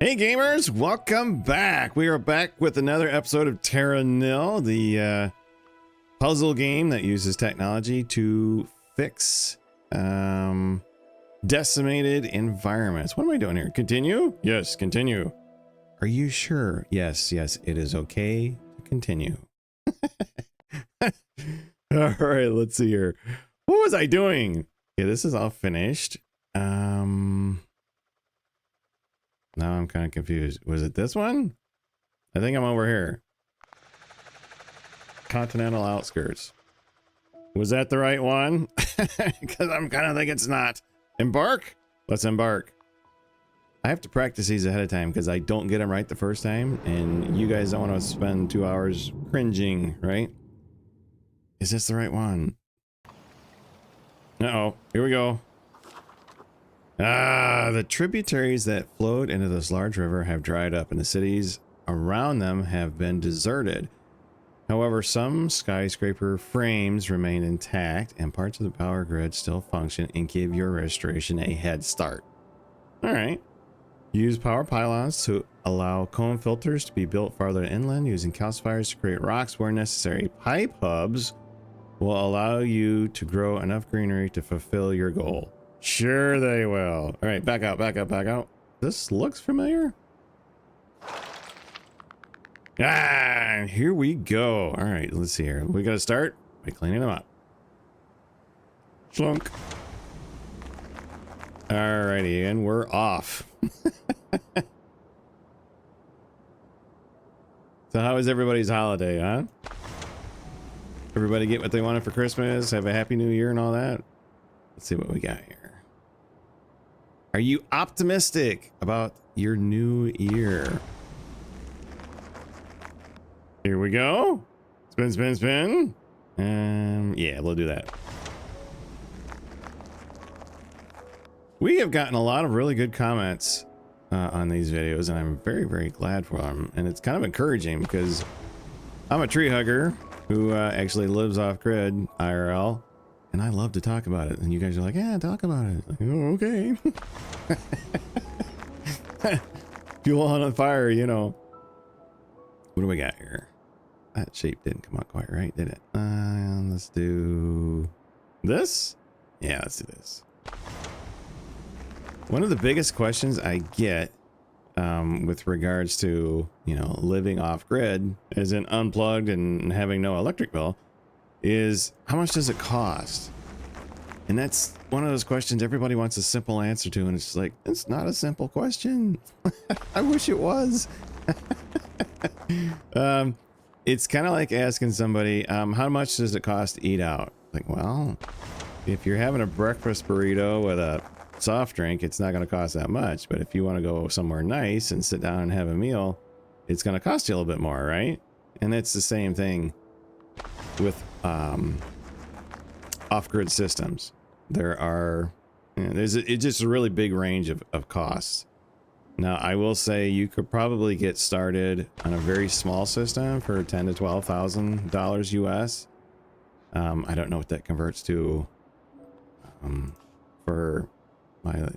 Hey gamers, welcome back. We are back with another episode of Terra Nil, the puzzle game that uses technology to fix decimated environments. What am I doing here? Continue? Yes, continue. Are you sure? Yes, it is okay to continue. All right, let's see here. What was I doing? Okay, this is all finished. Now I'm kind of confused. Was it this one? I think I'm over here. Continental Outskirts. Was that the right one? Because I'm kind of think it's not. Embark? Let's embark. I have to practice these ahead of time because I don't get them right the first time. And you guys don't want to spend 2 hours cringing, right? Is this the right one? Uh-oh. Here we go. The tributaries that flowed into this large river have dried up and the cities around them have been deserted. However, some skyscraper frames remain intact and parts of the power grid still function and give your restoration a head start. All right. Use power pylons to allow cone filters to be built farther inland using calcifiers to create rocks where necessary. Pipe hubs will allow you to grow enough greenery to fulfill your goal. Sure they will. All right, back out, back up, back out. This looks familiar. Ah, here we go. All right, let's see here. We got to start by cleaning them up. Slunk. All righty, and we're off. So how was everybody's holiday, huh? Everybody get what they wanted for Christmas? Have a happy new year and all that? Let's see what we got here. Are you optimistic about your new year? Here we go. Spin, spin, spin. Yeah, we'll do that. We have gotten a lot of really good comments on these videos, and I'm very, very glad for them. And it's kind of encouraging because I'm a tree hugger who actually lives off grid IRL. And I love to talk about it. And you guys are like, yeah, talk about it. Like, oh, okay. Fuel on fire, you know. What do we got here? That shape didn't come out quite right, did it? Let's do this. Yeah, let's do this. One of the biggest questions I get with regards to, you know, living off grid, as in unplugged and having no electric bill, is how much does it cost? And that's one of those questions everybody wants a simple answer to, and it's like, it's not a simple question. I wish it was. It's kind of like asking somebody, how much does it cost to eat out? Like, well, if you're having a breakfast burrito with a soft drink, it's not going to cost that much. But if you want to go somewhere nice and sit down and have a meal, it's going to cost you a little bit more, right? And it's the same thing with off-grid systems. There are, you know, it's just a really big range of costs. Now, I will say you could probably get started on a very small system for $10,000 to $12,000 US. I don't know what that converts to for my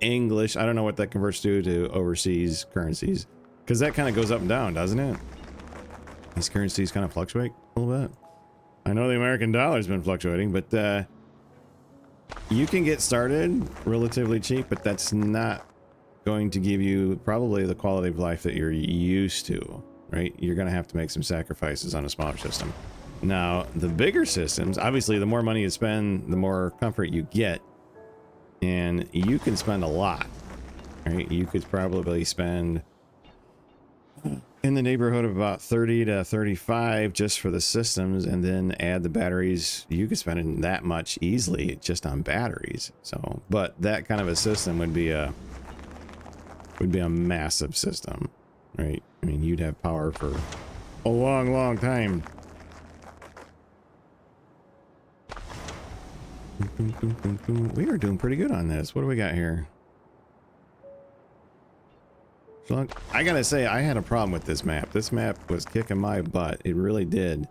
English. I don't know what that converts to overseas currencies, because that kind of goes up and down, doesn't it? These currencies kind of fluctuate a little bit. I know the American dollar's been fluctuating, but you can get started relatively cheap, but that's not going to give you probably the quality of life that you're used to, right? You're going to have to make some sacrifices on a smaller system. Now, the bigger systems, obviously, the more money you spend, the more comfort you get, and you can spend a lot, right? You could probably spend in the neighborhood of about 30 to 35 just for the systems, and then add the batteries. You could spend that much easily just on batteries. So, but that kind of a system would be a massive system, right? I mean, you'd have power for a long time. We are doing pretty good on this. What do we got here? I gotta say, I had a problem with this map. This map was kicking my butt. It really did.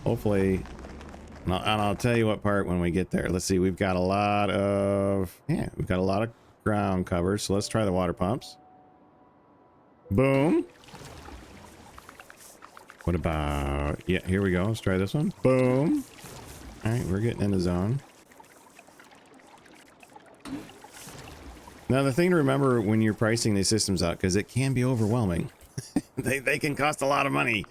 Hopefully, and I'll tell you what part when we get there. Let's see, we've got a lot of, yeah, we've got a lot of ground covered. So let's try the water pumps. Boom. What about, yeah, here we go. Let's try this one. Boom. All right, we're getting in the zone. Now, the thing to remember when you're pricing these systems out, because it can be overwhelming, they can cost a lot of money,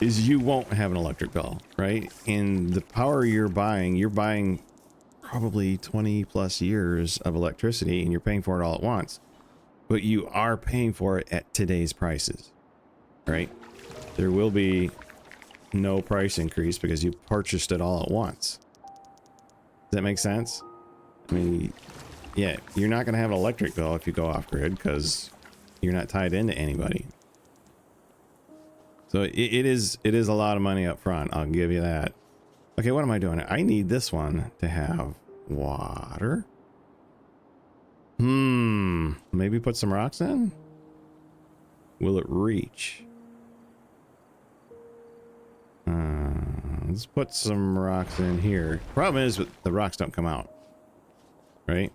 is you won't have an electric bill, right? And the power you're buying probably 20 plus years of electricity, and you're paying for it all at once. But you are paying for it at today's prices, right? There will be no price increase because you purchased it all at once. Does that make sense? I mean, yeah, you're not going to have an electric bill if you go off grid because you're not tied into anybody. So it is a lot of money up front. I'll give you that. Okay, what am I doing? I need this one to have water. Maybe put some rocks in? Will it reach? Let's put some rocks in here. Problem is, the rocks don't come out. Right?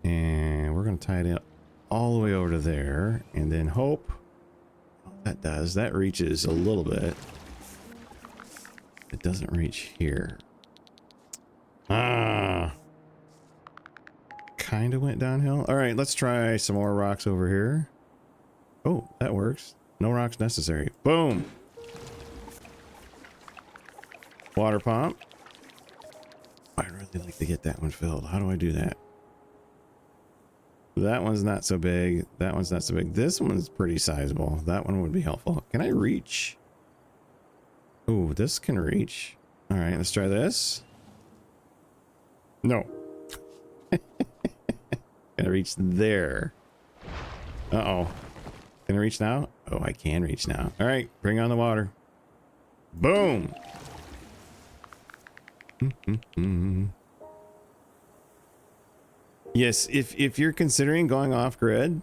And we're going to tie it in all the way over to there. And then hope that does. That reaches a little bit. It doesn't reach here. Kind of went downhill. All right, let's try some more rocks over here. Oh, that works. No rocks necessary. Boom. Water pump. I'd really like to get that one filled. How do I do that? That one's not so big. That one's not so big. This one's pretty sizable. That one would be helpful. Can I reach? Oh, this can reach. All right, let's try this. No. Gotta reach there. Uh-oh. Can I reach now? Oh, I can reach now. All right, bring on the water. Boom. Yes, if you're considering going off grid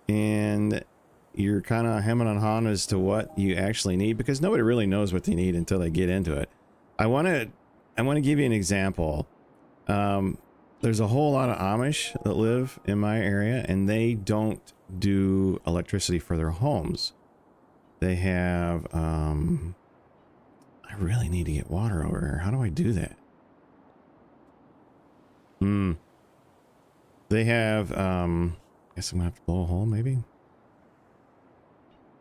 and you're kind of hemming and hawing as to what you actually need, because nobody really knows what they need until they get into it. I want to give you an example. There's a whole lot of Amish that live in my area, and they don't do electricity for their homes. They have, I really need to get water over here. How do I do that? They have, guess I'm gonna have to blow a hole maybe.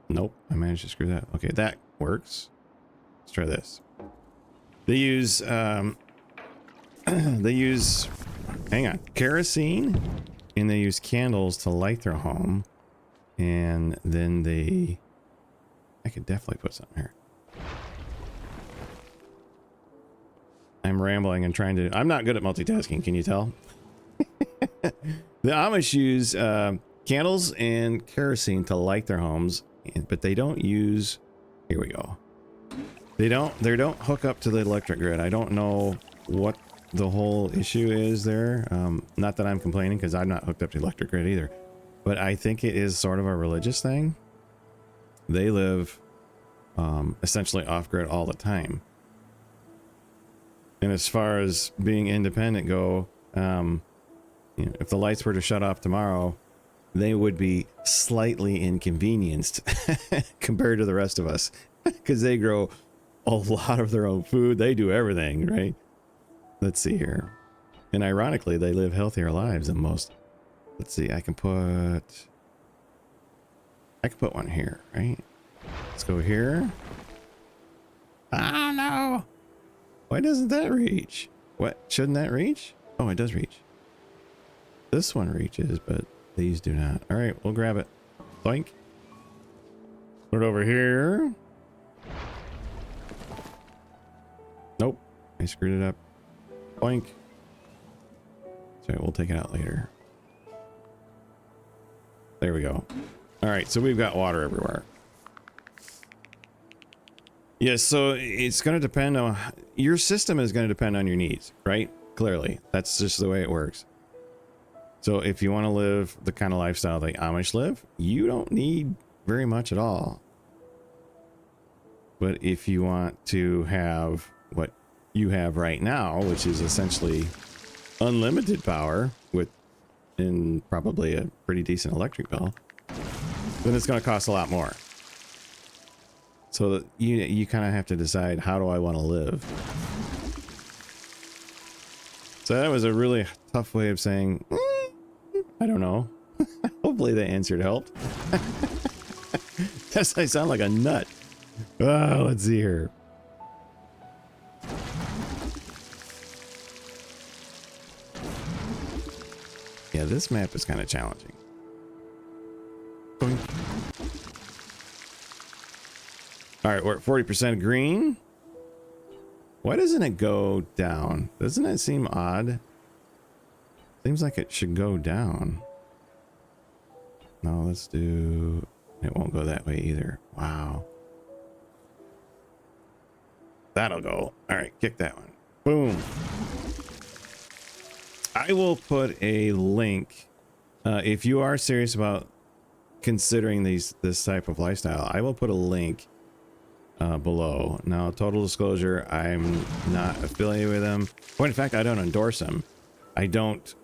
Nope, I managed to screw that. Okay, that works. Let's try this. They use, hang on, kerosene, and they use candles to light their home, and then I could definitely put something here. I'm rambling and trying to, I'm not good at multitasking, can you tell? The Amish use candles and kerosene to light their homes, but they don't use, here we go. They don't hook up to the electric grid. I don't know what the whole issue is there. Not that I'm complaining, because I'm not hooked up to the electric grid either, but I think it is sort of a religious thing. They live essentially off grid all the time. And as far as being independent go, you know, if the lights were to shut off tomorrow, they would be slightly inconvenienced compared to the rest of us, because they grow a lot of their own food. They do everything, right? Let's see here. And ironically, they live healthier lives than most. Let's see, I can put one here, right? Let's go here. Oh no! Why doesn't that reach? What? Shouldn't that reach? Oh, it does reach. This one reaches, but these do not. All right, we'll grab it. Boink. Put it over here. Nope, I screwed it up. Boink. Sorry, we'll take it out later. There we go. All right, so we've got water everywhere. Yes, so it's going to depend on, your system is going to depend on your needs, right? Clearly, that's just the way it works. So if you want to live the kind of lifestyle the Amish live, you don't need very much at all. But if you want to have what you have right now, which is essentially unlimited power with and probably a pretty decent electric bill, then it's going to cost a lot more. So that you kind of have to decide, how do I want to live? So that was a really tough way of saying, I don't know. Hopefully the answer helped. Yes, I sound like a nut. Oh, let's see here. Yeah, this map is kind of challenging. Boing. All right, we're at 40% green. Why doesn't it go down? Doesn't it seem odd? Seems like it should go down. No, let's do... It won't go that way either. Wow. That'll go. All right, kick that one. Boom. I will put a link. If you are serious about considering this type of lifestyle, I will put a link below. Now, total disclosure, I'm not affiliated with them. Well, in fact, I don't endorse them. I don't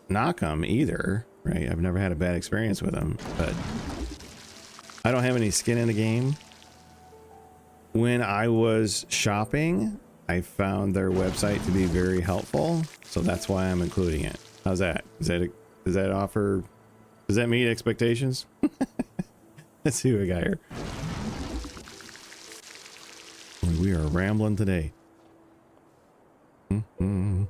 knock them either, right? I've never had a bad experience with them, but I don't have any skin in the game. When I was shopping, I found their website to be very helpful, so that's why I'm including it. How's that? Does that meet expectations? Let's see what we got here. We are rambling today. Can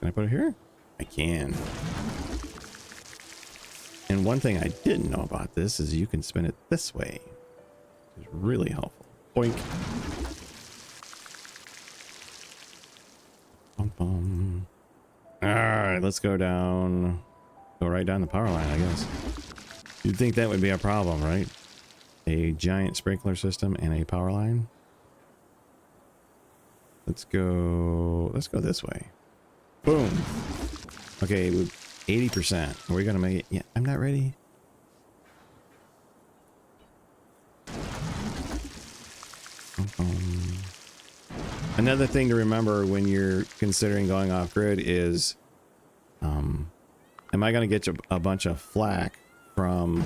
I put it here? I can. And one thing I didn't know about this is you can spin it this way. It's really helpful. Boink. Bum, bum. All right, let's go down. Go right down the power line, I guess. You'd think that would be a problem, right? A giant sprinkler system and a power line. Let's go this way. Boom. Okay, 80%. Are we gonna make it? Yeah, I'm not ready. Another thing to remember when you're considering going off grid is, am I gonna get a bunch of flack from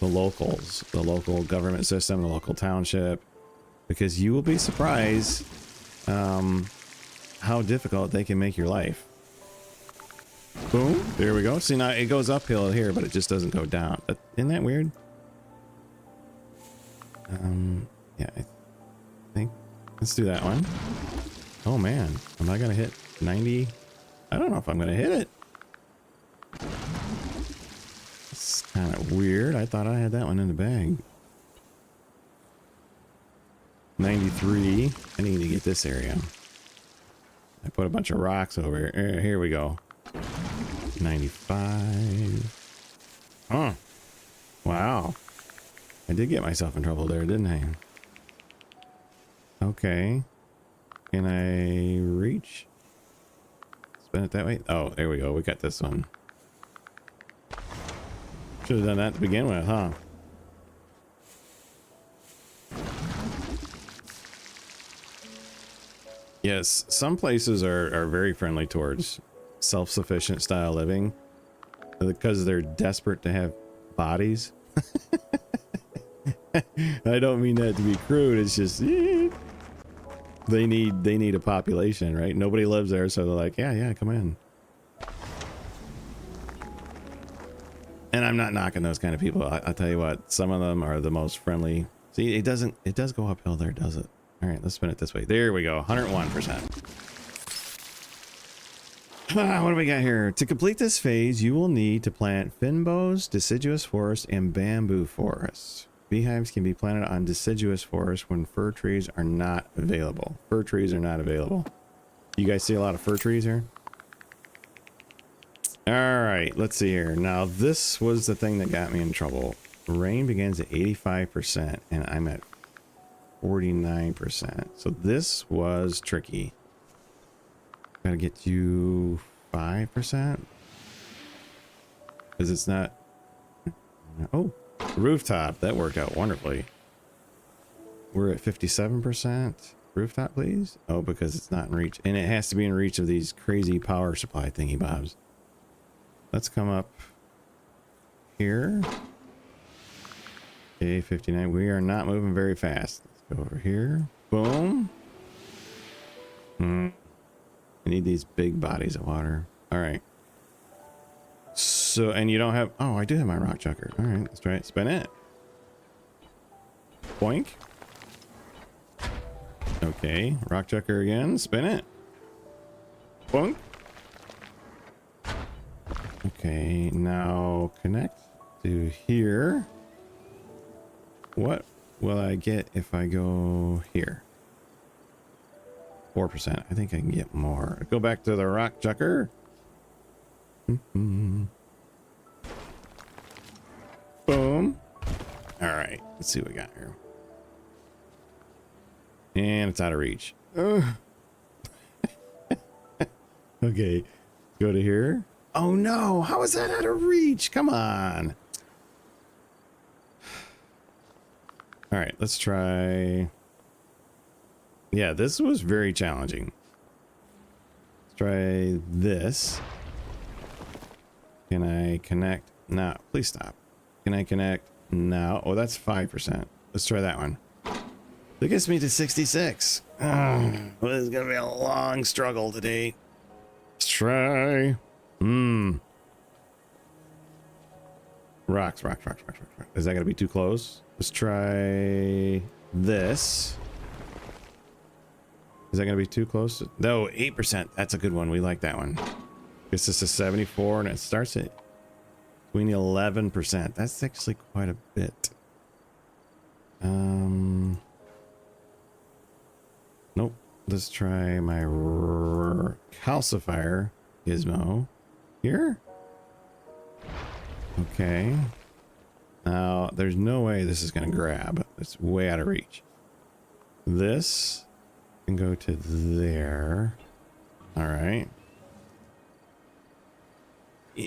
the locals, the local government system, the local township? Because you will be surprised how difficult they can make your life. Boom. There we go. See, now it goes uphill here, but it just doesn't go down. Isn't that weird? Yeah, I think let's do that one. Oh man, am I gonna hit 90? I don't know if I'm gonna hit it. It's kind of weird. I thought I had that one in the bag. 93. I need to get this area. I put a bunch of rocks over here. Here we go. 95. Huh. Wow. I did get myself in trouble there, didn't I? Okay. Can I reach? Spin it that way? Oh, there we go. We got this one. Should have done that to begin with, huh? Yes, some places are very friendly towards self-sufficient style living because they're desperate to have bodies. I don't mean that to be crude. It's just they need a population, right? Nobody lives there, so they're like, yeah, come in. And I'm not knocking those kind of people. I'll tell you what, some of them are the most friendly. See, it does go uphill there, does it? All right, let's spin it this way. There we go, 101%. What do we got here? To complete this phase, you will need to plant fynbos, deciduous forest, and bamboo forests. Beehives can be planted on deciduous forest when fir trees are not available. Fir trees are not available. You guys see a lot of fir trees here? All right, let's see here. Now, this was the thing that got me in trouble. Rain begins at 85%, and I'm at 49%. So this was tricky. Gotta get you 5%. Because it's not... Oh, rooftop. That worked out wonderfully. We're at 57%. rooftop, please? Oh, because it's not in reach. And it has to be in reach of these crazy power supply thingy bobs. Let's come up here. Okay, 59. We are not moving very fast. Let's go over here. Boom. I need these big bodies of water. All right. So, and you don't have... Oh, I do have my rock chucker. All right, let's try it. Spin it. Boink. Okay, rock chucker again. Spin it. Boink. Okay, now connect to here. What will I get if I go here? 4%. I think I can get more. Go back to the rock chucker. Boom. All right, let's see what we got here. And it's out of reach. Okay, go to here. Oh no, how is that out of reach? Come on. All right, let's try. Yeah, this was very challenging. Let's try this. Can I connect? No, please stop. Can I connect now? Oh, that's 5%. Let's try that one. That gets me to 66. Well, it's gonna be a long struggle today. Let's try. Rocks. Is that gonna be too close? Let's try this. Is that gonna be too close? No, 8%. That's a good one. We like that one. Guess this is 74 and it starts at 11%. That's actually quite a bit. Nope. Let's try my calcifier gizmo here. Okay. Now, there's no way this is going to grab. It's way out of reach. This can go to there. All right.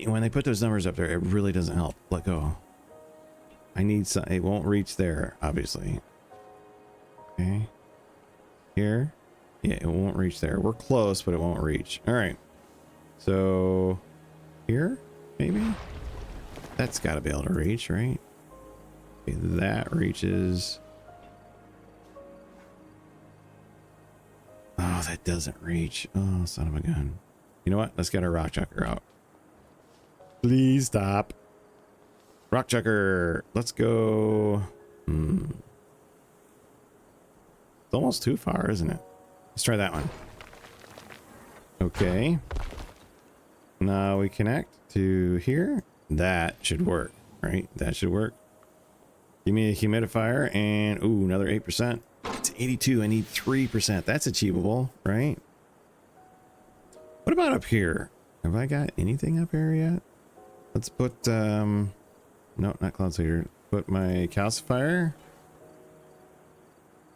When they put those numbers up there, it really doesn't help. Let go. I need some. It won't reach there, obviously. Okay. Here. Yeah, it won't reach there. We're close, but it won't reach. All right. So here, maybe? That's got to be able to reach, right? Okay, that reaches. Oh, that doesn't reach. Oh, son of a gun. You know what? Let's get our rock chucker out. Please stop. Rock chucker. Let's go. It's almost too far, isn't it? Let's try that one. Okay. Now we connect to here. That should work, right? That should work. Give me a humidifier and, ooh, another 8%. It's 82. I need 3%. That's achievable, right? What about up here? Have I got anything up here yet? Let's put, no, not cloud seeder. Put my calcifier.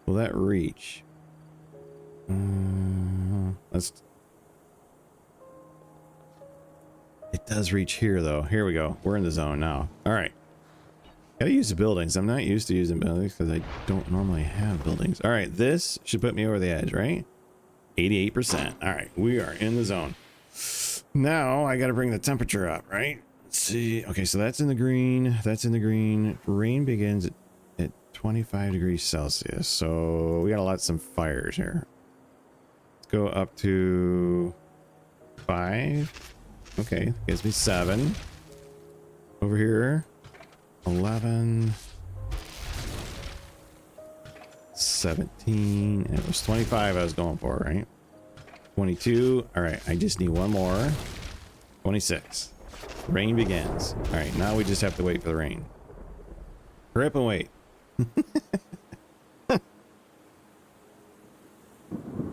Will that reach? It does reach here though. Here we go. We're in the zone now. All right. Gotta use the buildings. I'm not used to using buildings because I don't normally have buildings. All right. This should put me over the edge, right? 88%. All right. We are in the zone. Now I got to bring the temperature up, right? Let's see. Okay. So that's in the green. That's in the green. Rain begins at 25 degrees Celsius. So we got to light some fires here. Let's go up to 5. Okay, gives me 7. Over here, 11, 17, and it was 25 I was going for, right? 22. All right, I just need one more. 26. Rain begins. All right, now we just have to wait for the rain. Hurry up and wait.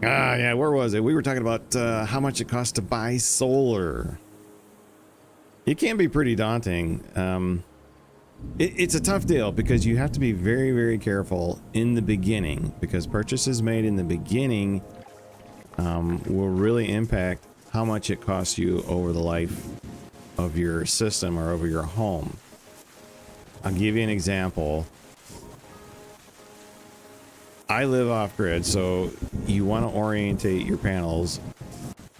Yeah, where was it? We were talking about how much it costs to buy solar. It can be pretty daunting. It's a tough deal because you have to be very, very careful in the beginning, because purchases made in the beginning will really impact how much it costs you over the life of your system or over your home. I'll give you an example. I live off grid, so you want to orientate your panels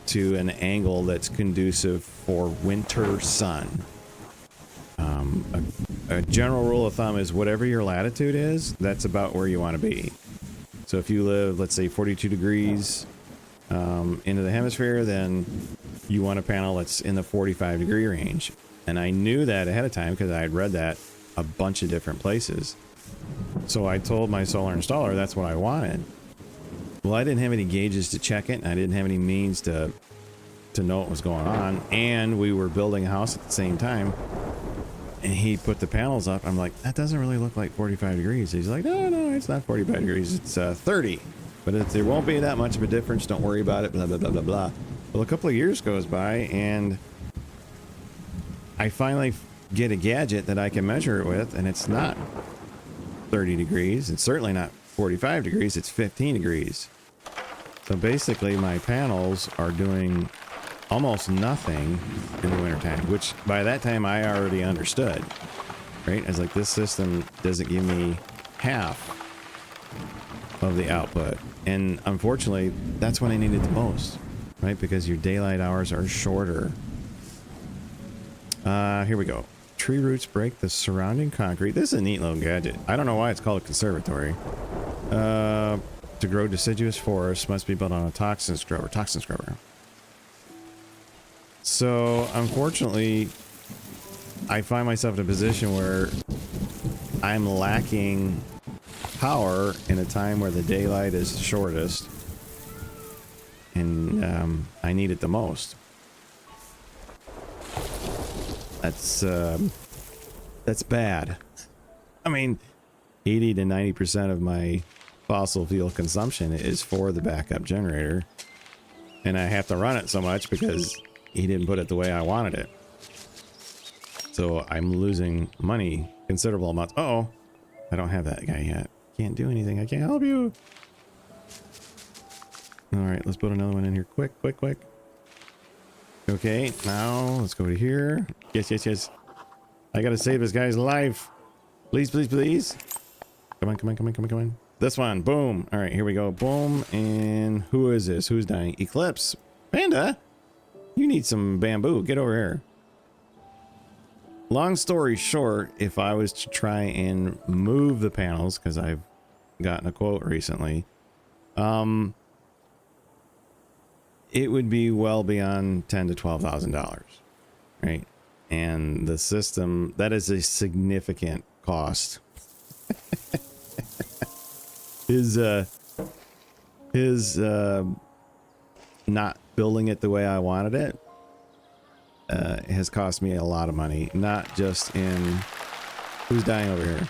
to an angle that's conducive for winter sun. A general rule of thumb is whatever your latitude is, that's about where you want to be. So if you live, let's say 42 degrees into the hemisphere, then you want a panel that's in the 45-degree range. And I knew that ahead of time because I had read that a bunch of different places. So I told my solar installer that's what I wanted. Well, I didn't have any gauges to check it, and I didn't have any means to know what was going on, and we were building a house at the same time. And he put the panels up. I'm like, that doesn't really look like 45 degrees. He's like, no, it's not 45 degrees. It's 30. But there won't be that much of a difference. Don't worry about it. Blah, blah, blah, blah, blah. Well, a couple of years goes by, and I finally get a gadget that I can measure it with, and it's not 30 degrees. It's certainly not 45 degrees. It's 15 degrees. So basically, my panels are doing almost nothing in the wintertime, which by that time I already understood, right? I was like, this system doesn't give me half of the output. And unfortunately, that's when I need it the most, right? Because your daylight hours are shorter. Here we go. Tree roots break the surrounding concrete. This is a neat little gadget. I don't know why it's called a conservatory. To grow deciduous forests must be built on a toxin scrubber. So, unfortunately, I find myself in a position where I'm lacking power in a time where the daylight is shortest, and I need it the most. That's bad. I mean, 80 to 90% of my fossil fuel consumption is for the backup generator, and I have to run it so much because he didn't put it the way I wanted it. So I'm losing money, considerable amounts. Uh-oh, I don't have that guy yet. Can't do anything. I can't help you. All right, let's put another one in here. Quick. Okay, now let's go to here. Yes. I gotta save this guy's life. Please. Come on. This one, boom. All right, here we go. Boom. And who is this? Who's dying? Eclipse. Panda, you need some bamboo. Get over here. Long story short, if I was to try and move the panels, because I've gotten a quote recently, it would be well beyond $10,000 to $12,000, right? And the system, that is a significant cost. His not building it the way I wanted it has cost me a lot of money, not just in who's dying over here,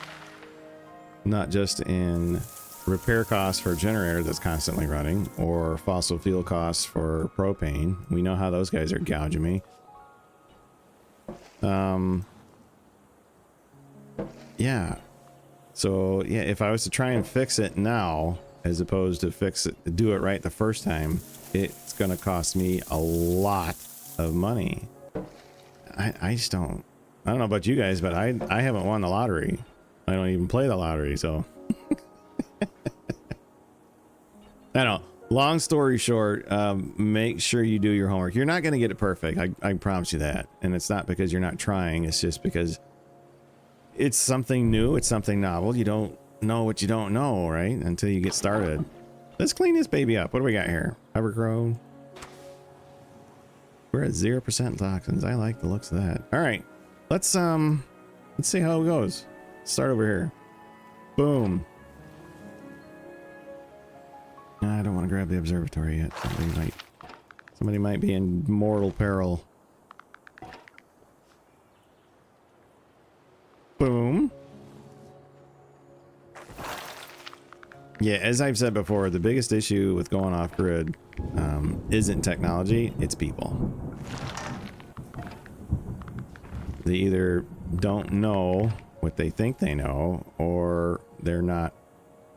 not just in repair costs for a generator that's constantly running, or fossil fuel costs for propane. We know how those guys are gouging me. Yeah. So yeah, if I was to try and fix it now, as opposed to do it right the first time, it's gonna cost me a lot of money. I just don't know about you guys, but I haven't won the lottery. I don't even play the lottery, so I know. Long story short, make sure you do your homework. You're not going to get it perfect. I promise you that. And it's not because you're not trying. It's just because it's something new. It's something novel. You don't know what you don't know, right? Until you get started. Let's clean this baby up. What do we got here? Overgrown. We're at 0% toxins. I like the looks of that. All right. Let's see how it goes. Start over here. Boom. I don't want to grab the observatory yet. Somebody might be in mortal peril. Boom. Yeah, as I've said before, the biggest issue with going off grid isn't technology, it's people. They either don't know what they think they know, or they're not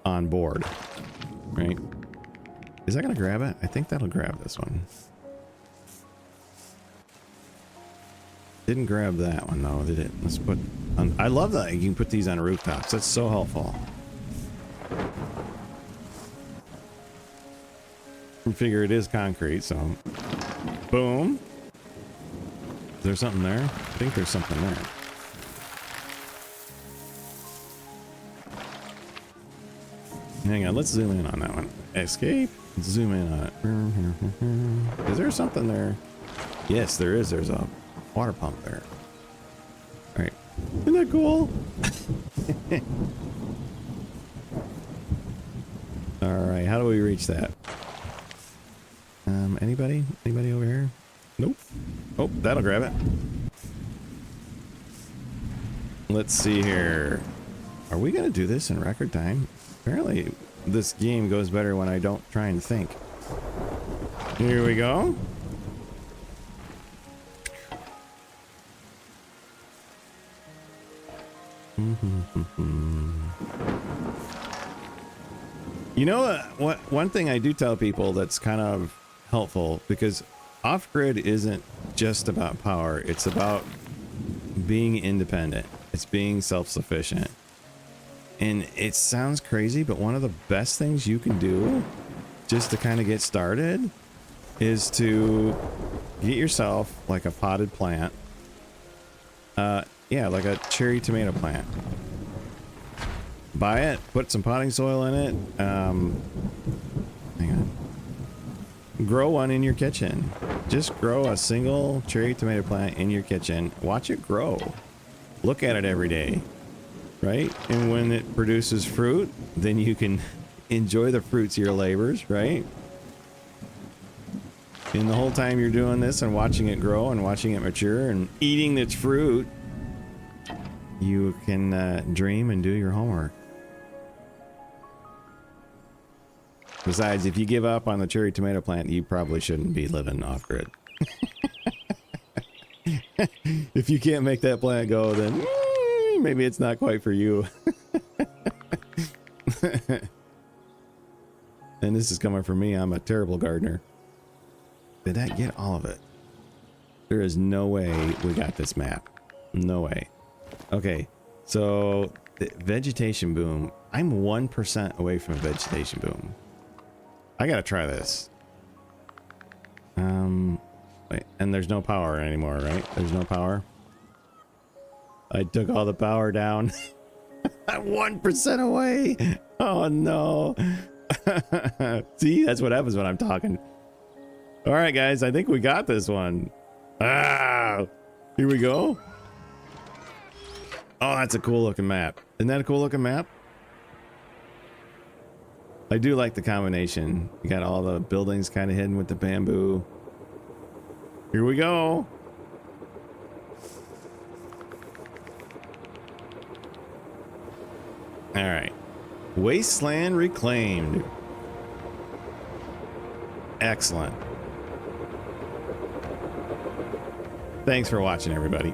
on board, right? Is that gonna grab it? I think that'll grab this one. Didn't grab that one though, did it? Let's put on. I love that you can put these on rooftops. That's so helpful. I figure it is concrete, so boom. Is there something there? I think there's something there. Hang on, let's zoom in on that one. Escape. Zoom in on it. Is there something there? Yes, there is. There's a water pump there. All right. Isn't that cool? All right. How do we reach that? Anybody? Anybody over here? Nope. Oh, that'll grab it. Let's see here. Are we gonna do this in record time? Apparently, this game goes better when I don't try and think. Here we go. You know what? One thing I do tell people that's kind of helpful, because off-grid isn't just about power. It's about being independent. It's being self-sufficient. And it sounds crazy, but one of the best things you can do just to kind of get started is to get yourself like a potted plant. Yeah, like a cherry tomato plant. Buy it, put some potting soil in it. Hang on. Grow one in your kitchen. Just grow a single cherry tomato plant in your kitchen. Watch it grow. Look at it every day. Right? And when it produces fruit, then you can enjoy the fruits of your labors, right? And the whole time you're doing this and watching it grow and watching it mature and eating its fruit, you can dream and do your homework. Besides, if you give up on the cherry tomato plant, you probably shouldn't be living off-grid. If you can't make that plant go, then maybe it's not quite for you. And this is coming from me. I'm a terrible gardener. Did that get all of it? There is no way we got this map. No way. Okay, so the vegetation boom. I'm 1% away from a vegetation boom. I gotta try this. Wait, and there's no power anymore, right? There's no power. I took all the power down. I'm 1% away. Oh no. See, that's what happens when I'm talking. All right, guys, I think we got this one. Ah, here we go. Oh, that's a cool looking map. Isn't that a cool looking map? I do like the combination. You got all the buildings kind of hidden with the bamboo. Here we go. All right. Wasteland reclaimed. Excellent. Thanks for watching, everybody.